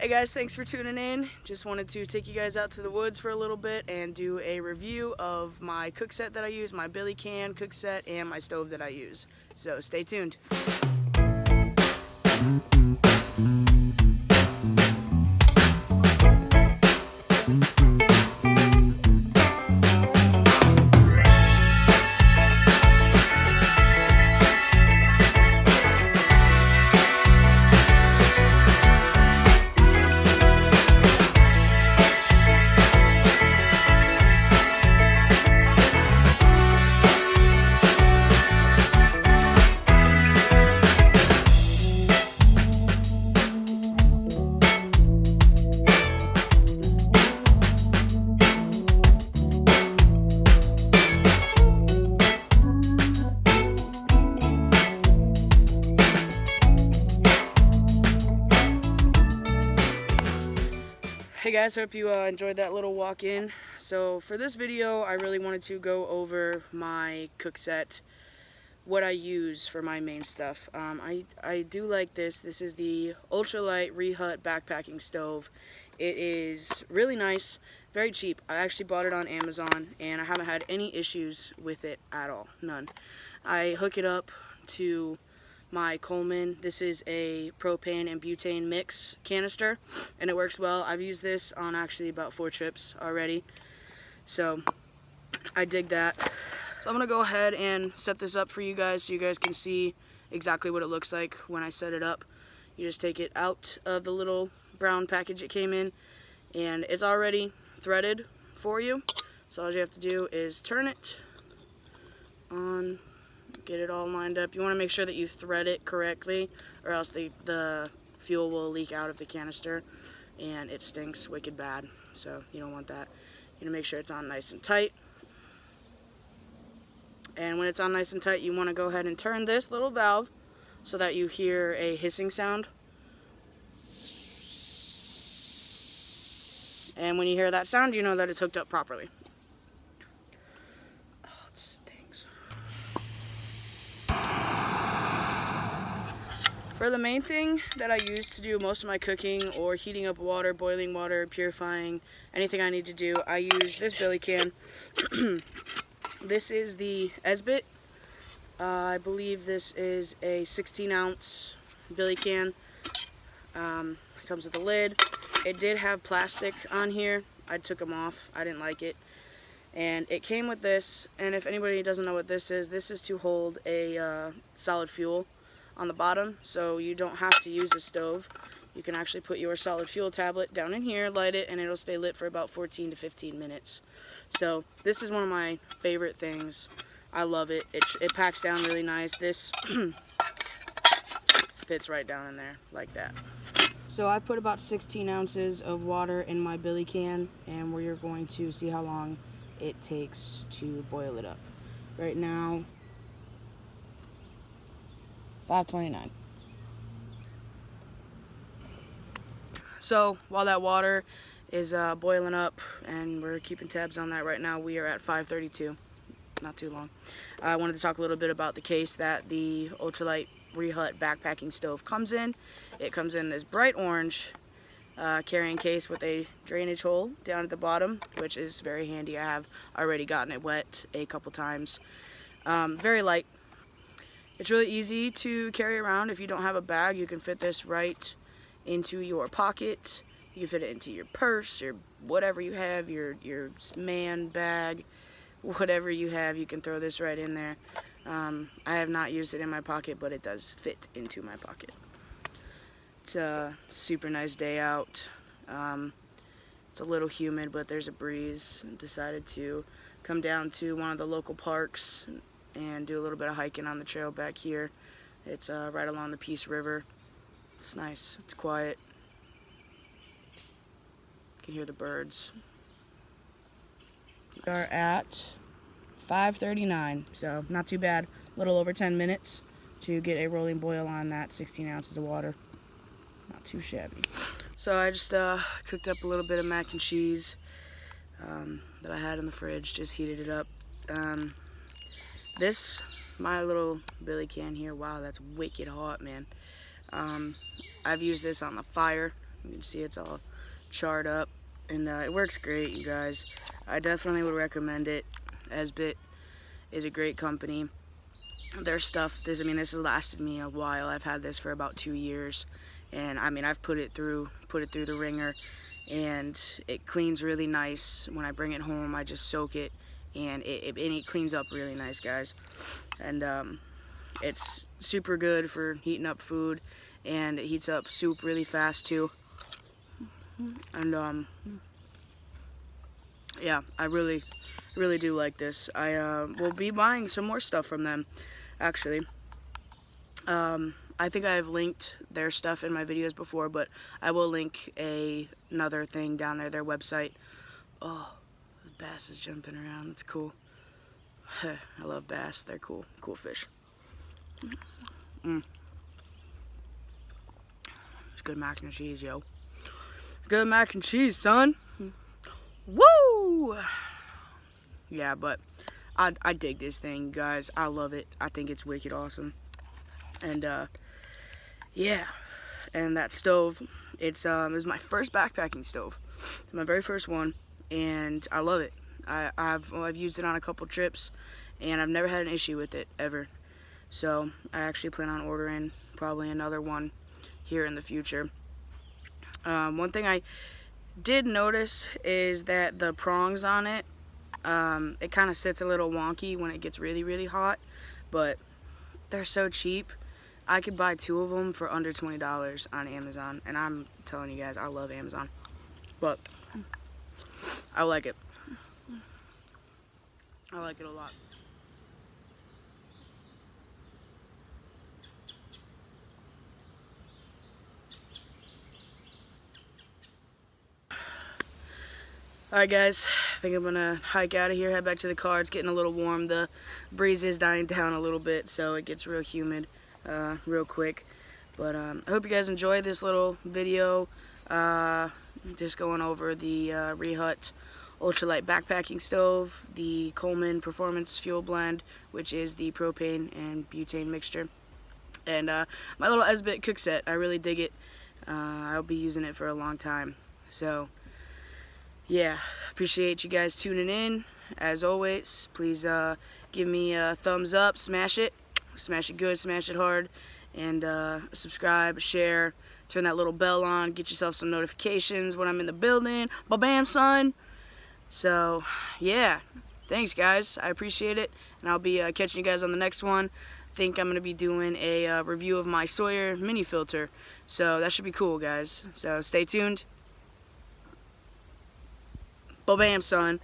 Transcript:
Hey guys, thanks for tuning in. Just wanted to take you guys out to the woods for a little bit and do a review of my cook set that I use, my billy can cook set, and my stove that I use. So stay tuned. Hey guys, hope you enjoyed that little walk in. So for this video, I really wanted to go over my cook set, what I use for my main stuff. I do like this. This is the ultralight Rehut backpacking stove. It is really nice, very cheap. I actually bought it on Amazon and I haven't had any issues with it at all, none. I hook it up to my Coleman. This is a propane and butane mix canister and it works well. I've used this on actually about 4 trips already, so I dig that. So I'm gonna go ahead and set this up for you guys so you guys can see exactly what it looks like when I set it up. You just take it out of the little brown package it came in and it's already threaded for you, so all you have to do is turn it on, get it all lined up. You want to make sure that you thread it correctly or else the fuel will leak out of the canister and it stinks wicked bad, so you don't want that. You want to make sure it's on nice and tight, and when it's on nice and tight you want to go ahead and turn this little valve so that you hear a hissing sound, and when you hear that sound you know that it's hooked up properly. For the main thing that I use to do most of my cooking or heating up water, boiling water, purifying, anything I need to do, I use this billy can. This is the Esbit. I believe this is a 16-ounce billy can. It comes with a lid. It did have plastic on here. I took them off. I didn't like it. And it came with this, and if anybody doesn't know what this is to hold a solid fuel on the bottom, so you don't have to use a stove. You can actually put your solid fuel tablet down in here, light it, and it'll stay lit for about 14 to 15 minutes. So this is one of my favorite things. I love it. It packs down really nice. This fits right down in there like that. So I put about 16 ounces of water in my billy can, and we're going to see how long it takes to boil it up. Right now, 5:29. So while that water is boiling up and we're keeping tabs on that right now, we are at 5:32. Not too long. I wanted to talk a little bit about the case that the ultralight Rehut backpacking stove comes in. It comes in this bright orange carrying case with a drainage hole down at the bottom, which is very handy. I have already gotten it wet a couple times. Very light. It's really easy to carry around. If you don't have a bag, you can fit this right into your pocket. You can fit it into your purse or whatever you have, your man bag, whatever you have, you can throw this right in there. I have not used it in my pocket, but it does fit into my pocket. It's a super nice day out. It's a little humid, but there's a breeze. I decided to come down to one of the local parks and do a little bit of hiking on the trail back here. It's right along the Peace River. It's nice, it's quiet. You can hear the birds. We are at 5:39, so not too bad. A little over 10 minutes to get a rolling boil on that 16 ounces of water. Not too shabby. So I just cooked up a little bit of mac and cheese that I had in the fridge, just heated it up. This, my little billy can here, wow, that's wicked hot, man. I've used this on the fire You can see it's all charred up, and it works great, you guys. I definitely would recommend it. Esbit is a great company. Their stuff, this has lasted me a while. I've had this for about 2 years, and I mean, I've put it through the ringer, and it cleans really nice. When I bring it home, I just soak it, and it cleans up really nice, guys. And it's super good for heating up food, and it heats up soup really fast too. And yeah, I really do like this. I will be buying some more stuff from them, actually. I think I've linked their stuff in my videos before, but I will link another thing down there, their website. Oh, the bass is jumping around. That's cool. I love bass. They're cool fish. It's good mac and cheese, yo. Good mac and cheese, son. Woo! Yeah, but I dig this thing, guys. I love it. I think it's wicked awesome. And yeah, and that stove, it was my first backpacking stove. It's my very first one, and I love it. I've used it on a couple trips, and I've never had an issue with it ever. So I actually plan on ordering probably another one here in the future. One thing I did notice is that the prongs on it, it kind of sits a little wonky when it gets really hot, but they're so cheap. I could buy 2 of them for under $20 on Amazon, and I'm telling you guys, I love Amazon, but I like it. I like it a lot. Alright guys, I think I'm gonna hike out of here, head back to the car. It's getting a little warm. The breeze is dying down a little bit, so it gets real humid real quick. But I hope you guys enjoyed this little video, just going over the Rehut ultralight backpacking stove, the Coleman Performance Fuel Blend, which is the propane and butane mixture, and my little Esbit cook set. I really dig it. I'll be using it for a long time. So yeah, appreciate you guys tuning in. As always, please give me a thumbs up, smash it good, smash it hard, and subscribe, share, turn that little bell on, get yourself some notifications when I'm in the building. Ba-bam, son. So yeah, thanks guys, I appreciate it, and I'll be catching you guys on the next one. I think I'm going to be doing a review of my Sawyer mini filter, so that should be cool, guys. So stay tuned. Ba-bam, son.